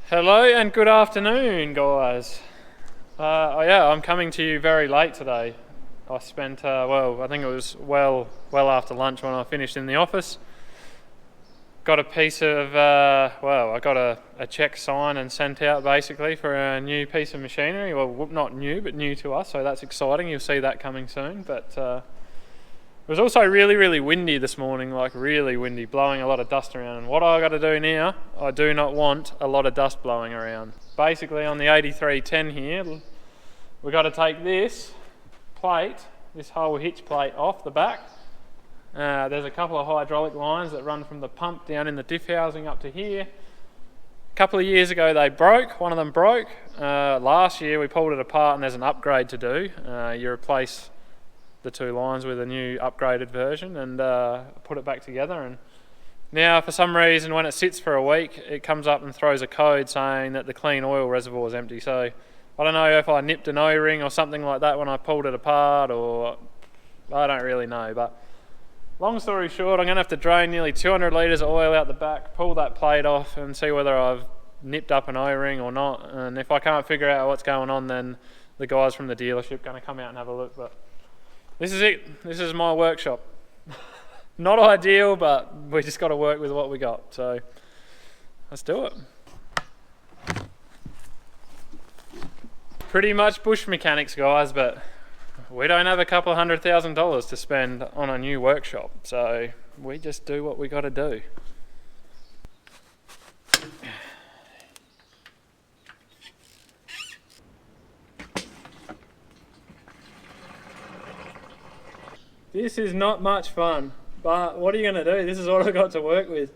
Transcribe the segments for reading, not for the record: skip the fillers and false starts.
Hello and good afternoon, guys. I'm coming to you very late today. I spent, I think it was well after lunch when I finished in the office. Got a piece of, I got a cheque signed and sent out basically for a new piece of machinery. Well, not new, but new to us, so that's exciting. You'll see that coming soon. But it was also really windy this morning, like really windy, blowing a lot of dust around. And what I got to do now, I do not want a lot of dust blowing around. Basically on the 8310 here, we got to take this plate, this whole hitch plate off the back. There's a couple of hydraulic lines that run from the pump down in the diff housing up to here. A couple of years ago they broke, one of them broke. Last year we pulled it apart and there's an upgrade to do. You replace the two lines with a new upgraded version and put it back together. And now for some reason when it sits for a week it comes up and throws a code saying that the clean oil reservoir is empty. So I don't know if I nipped an O-ring or something like that when I pulled it apart, or I don't really know. But long story short, I'm going to have to drain nearly 200 litres of oil out the back, pull that plate off and see whether I've nipped up an O-ring or not. And if I can't figure out what's going on, then the guys from the dealership are going to come out and have a look. But this is it. This is my workshop. Not ideal, but we just got to work with what we got. So let's do it. Pretty much bush mechanics, guys, but we don't have a couple of $100,000 to spend on a new workshop. So we just do what we got to do. This is not much fun, but what are you going to do? This is what I got to work with.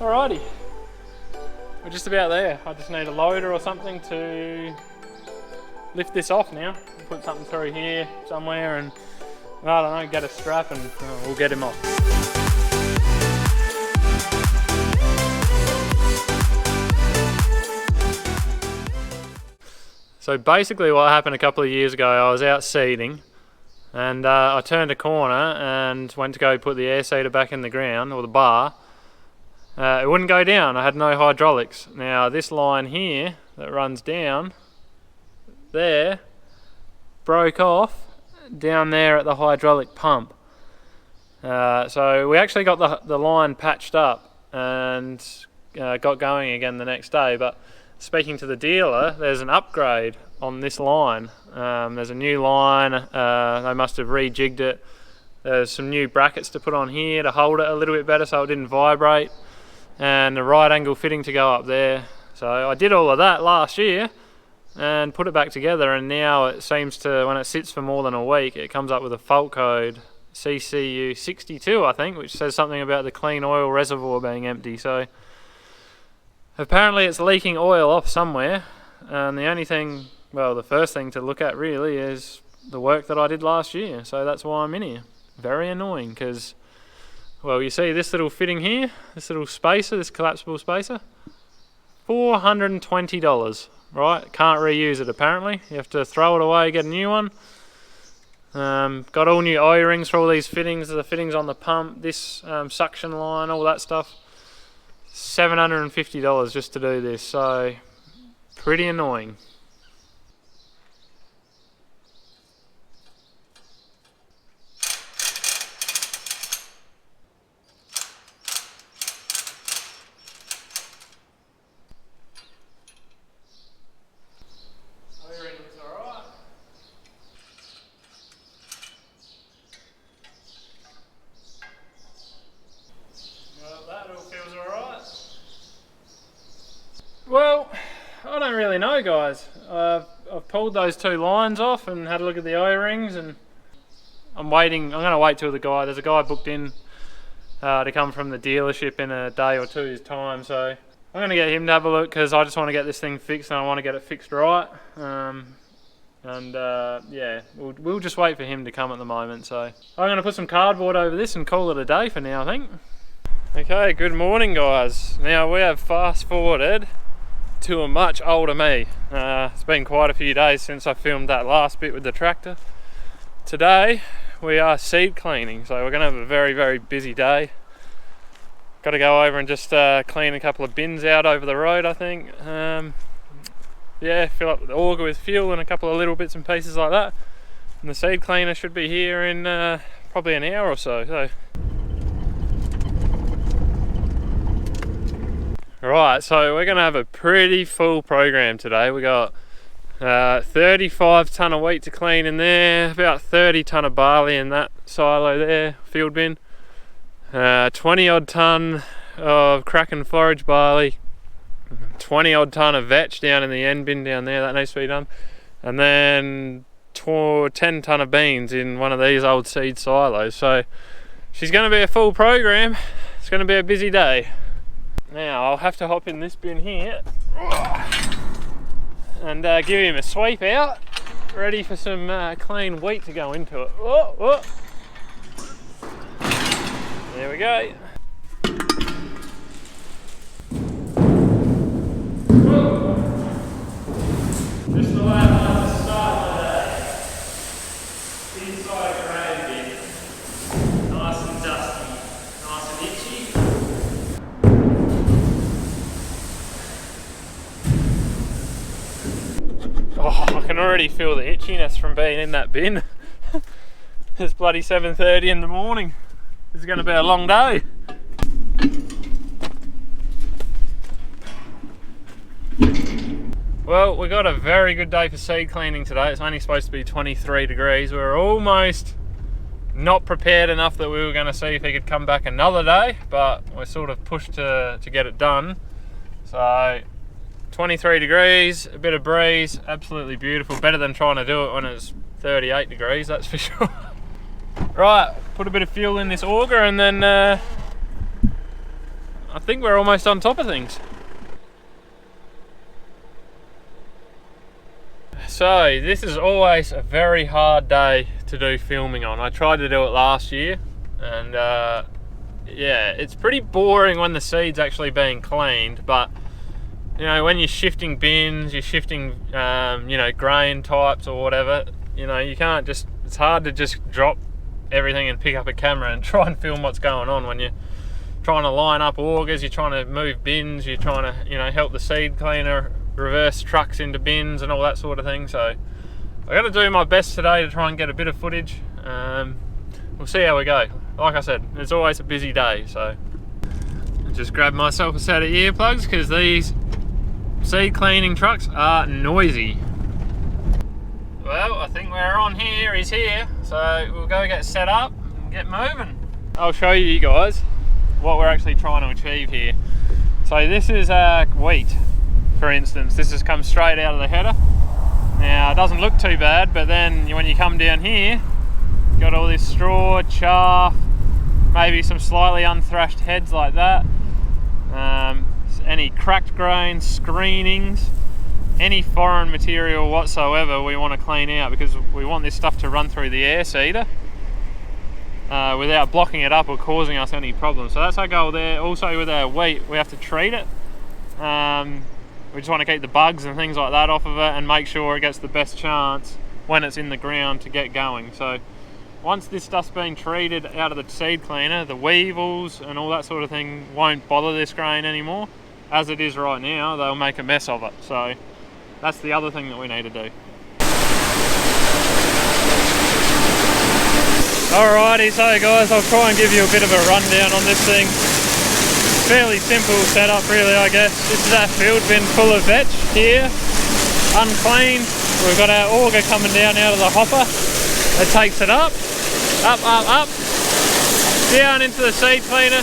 Alrighty, we're just about there. I just need a loader or something to lift this off now. Put something through here somewhere and, I don't know, get a strap and we'll get him off. So basically what happened a couple of years ago, I was out seeding and I turned a corner and went to go put the air seeder back in the ground, or the bar. It wouldn't go down. I had no hydraulics. Now this line here that runs down there broke off down there at the hydraulic pump. So we actually got the line patched up and got going again the next day. But speaking to the dealer, there's an upgrade on this line. There's a new line. They must have rejigged it. There's some new brackets to put on here to hold it a little bit better so it didn't vibrate, and a right angle fitting to go up there. So I did all of that last year and put it back together, and now it seems to, when it sits for more than a week, it comes up with a fault code CCU 62, I think, which says something about the clean oil reservoir being empty. So apparently it's leaking oil off somewhere, and the only thing, well, the first thing to look at really is the work that I did last year. So that's why I'm in here. Very annoying, because, well, you see this little fitting here, this little spacer, this collapsible spacer, $420, right? Can't reuse it apparently. You have to throw it away, get a new one. Got all new O-rings for all these fittings, the fittings on the pump, this suction line, all that stuff. $750 just to do this, so pretty annoying. Well, I don't really know, guys. I've pulled those two lines off and had a look at the O-rings, and I'm waiting. I'm going to wait till there's a guy booked in to come from the dealership in a day or two's time, so I'm going to get him to have a look because I just want to get this thing fixed and I want to get it fixed right. Yeah, we'll just wait for him to come at the moment. So I'm going to put some cardboard over this and call it a day for now, I think. Okay, good morning guys. Now we have fast forwarded to a much older me. It's been quite a few days since I filmed that last bit with the tractor. Today we are seed cleaning, so we're going to have a very, very busy day. Got to go over and just clean a couple of bins out over the road, I think. Yeah, fill up the auger with fuel and a couple of little bits and pieces like that. And the seed cleaner should be here in probably an hour or so. Right, so we're going to have a pretty full program today. We got 35 tonne of wheat to clean in there, about 30 tonne of barley in that silo there, field bin. 20 odd tonne of crack and forage barley, 20 odd tonne of vetch down in the end bin down there, that needs to be done, and then 10 tonne of beans in one of these old seed silos. So she's going to be a full program. It's going to be a busy day. Now I'll have to hop in this bin here and give him a sweep out, ready for some clean wheat to go into it. Whoa, whoa. There we go. Just the way I like to start my day. Inside a grain bin. Nice and dusty. Nice and itchy. Oh, I can already feel the itchiness from being in that bin. It's bloody 7:30 in the morning. This is going to be a long day. Well, we got a very good day for seed cleaning today. It's only supposed to be 23 degrees. We were almost not prepared enough that we were going to see if he could come back another day, but we're sort of pushed to get it done. So 23 degrees, a bit of breeze, absolutely beautiful. Better than trying to do it when it's 38 degrees, that's for sure. Right, put a bit of fuel in this auger and then I think we're almost on top of things. So this is always a very hard day to do filming on. I tried to do it last year and yeah, it's pretty boring when the seed's actually being cleaned, but you know, when you're shifting bins, you're shifting you know, grain types or whatever, you know, you can't just, it's hard to just drop everything and pick up a camera and try and film what's going on when you're trying to line up augers, you're trying to move bins, you're trying to, you know, help the seed cleaner reverse trucks into bins and all that sort of thing. So I'm going to do my best today to try and get a bit of footage. We'll see how we go. Like I said, it's always a busy day, so I just grabbed myself a set of earplugs because these seed cleaning trucks are noisy. Well, I think we're on here, he's here, so we'll go get set up and get moving. I'll show you guys what we're actually trying to achieve here. So this is wheat, for instance. This has come straight out of the header. Now, it doesn't look too bad, but then when you come down here, you've got all this straw, chaff, maybe some slightly unthrashed heads like that, any cracked grain, screenings, any foreign material whatsoever we want to clean out because we want this stuff to run through the air seeder without blocking it up or causing us any problems. So that's our goal there. Also with our wheat, we have to treat it. We just want to keep the bugs and things like that off of it and make sure it gets the best chance when it's in the ground to get going. So once this stuff's been treated out of the seed cleaner, the weevils and all that sort of thing won't bother this grain anymore. As it is right now, they'll make a mess of it. So that's the other thing that we need to do. Alrighty, so guys, I'll try and give you a bit of a rundown on this thing. Fairly simple setup really, I guess. This is our field bin full of vetch here, uncleaned. We've got our auger coming down out of the hopper. It takes it up, down into the seed cleaner.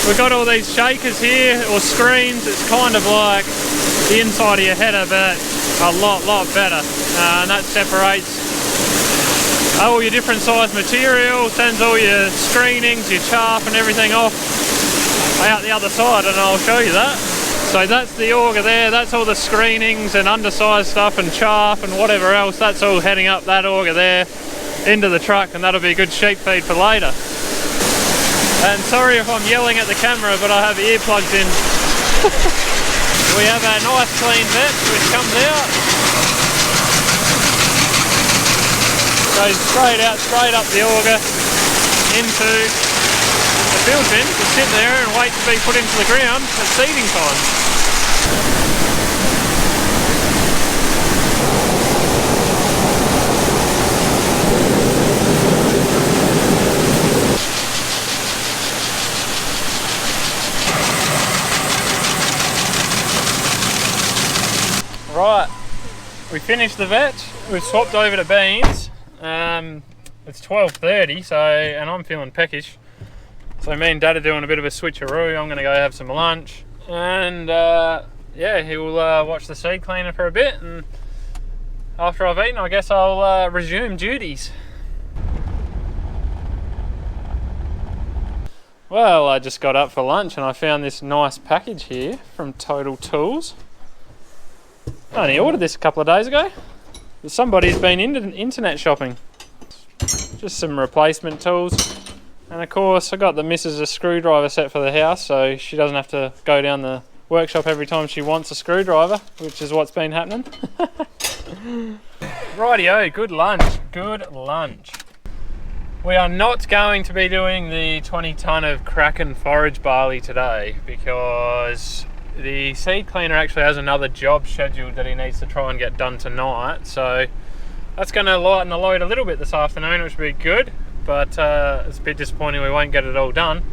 We've got all these shakers here, or screens. It's kind of like the inside of your header, but a lot better. And that separates all your different size material, sends all your screenings, your chaff and everything off out the other side, and I'll show you that. So that's the auger there, that's all the screenings and undersized stuff and chaff and whatever else, that's all heading up that auger there into the truck, and that'll be a good sheep feed for later. And sorry if I'm yelling at the camera, but I have earplugs in. We have our nice clean vet which comes out, goes straight out, straight up the auger into the field bin to sit there and wait to be put into the ground at seeding time. Right, we finished the vet, we've swapped over to beans. It's 12:30, so, and I'm feeling peckish. So me and Dad are doing a bit of a switcheroo. I'm going to go have some lunch, and yeah, he'll watch the seed cleaner for a bit, and after I've eaten, I guess I'll resume duties. Well, I just got up for lunch and I found this nice package here from Total Tools. I only ordered this a couple of days ago. Somebody's been into internet shopping. Just some replacement tools. And of course, I got the missus a screwdriver set for the house, so she doesn't have to go down the workshop every time she wants a screwdriver, which is what's been happening. Rightio, good lunch, good lunch. We are not going to be doing the 20 tonne of Kraken forage barley today because the seed cleaner actually has another job scheduled that he needs to try and get done tonight. So that's going to lighten the load a little bit this afternoon, which will be good, but it's a bit disappointing we won't get it all done.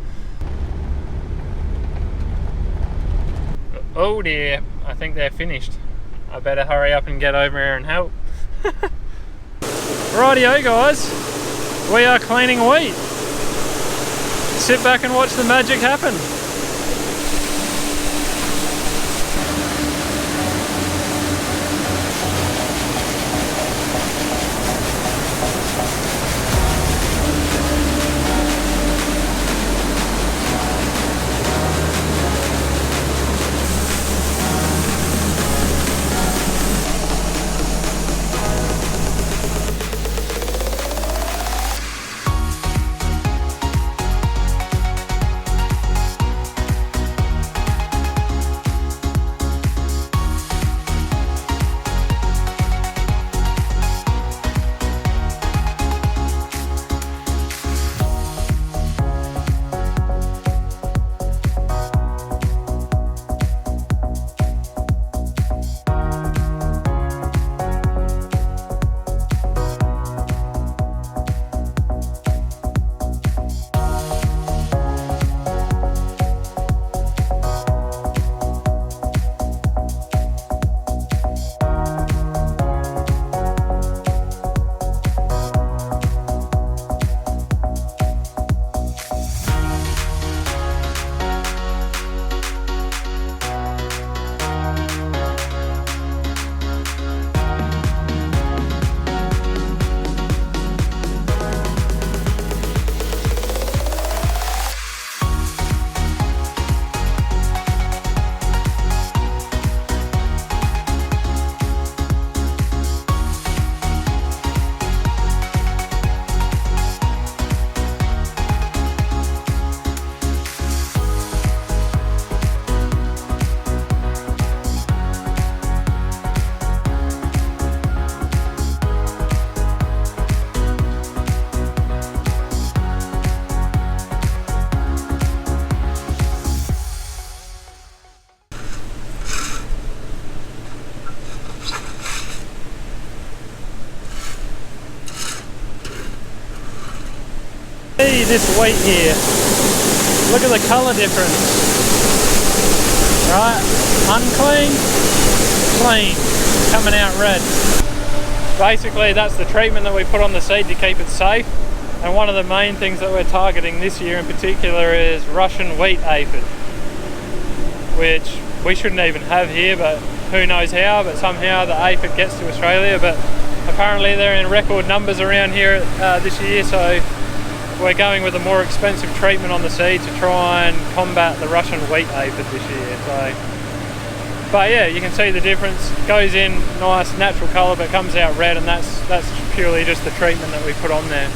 Oh dear, I think they're finished. I better hurry up and get over here and help. Rightio guys. We are cleaning wheat. Sit back and watch the magic happen. See this wheat here. Look at the colour difference. Right, unclean, clean, coming out red. Basically that's the treatment that we put on the seed to keep it safe, and one of the main things that we're targeting this year in particular is Russian wheat aphid, which we shouldn't even have here, but who knows how, but somehow the aphid gets to Australia. But apparently they're in record numbers around here this year, so we're going with a more expensive treatment on the seed to try and combat the Russian wheat aphid this year. So But yeah, you can see the difference. Goes in nice natural colour, but comes out red, and that's purely just the treatment that we put on there.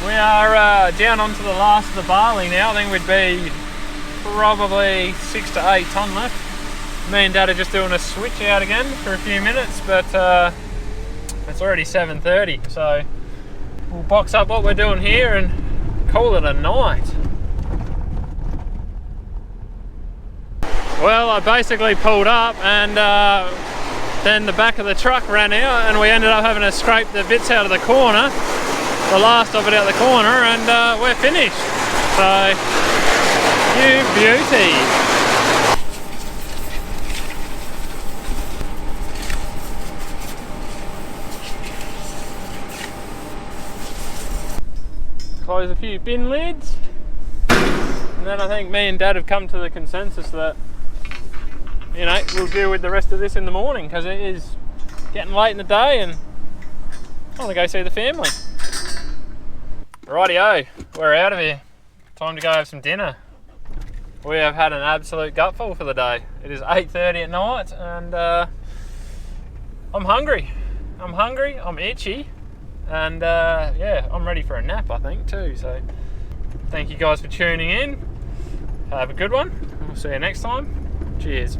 We are down onto the last of the barley now. I think we'd be probably 6 to 8 tonne left. Me and Dad are just doing a switch out again for a few minutes, but it's already 7:30, so we'll box up what we're doing here and call it a night. Well, I basically pulled up and then the back of the truck ran out and we ended up having to scrape the bits out of the corner, the last of it out of the corner, and we're finished. So, you beauty. Close a few bin lids, and then I think me and Dad have come to the consensus that, you know, we'll deal with the rest of this in the morning because it is getting late in the day and I want to go see the family. Rightio, we're out of here. Time to go have some dinner. We have had an absolute gutful for the day. It is 8:30 at night and I'm hungry. I'm itchy. And yeah, I'm ready for a nap, I think, too. So thank you guys for tuning in. Have a good one. We'll see you next time. Cheers.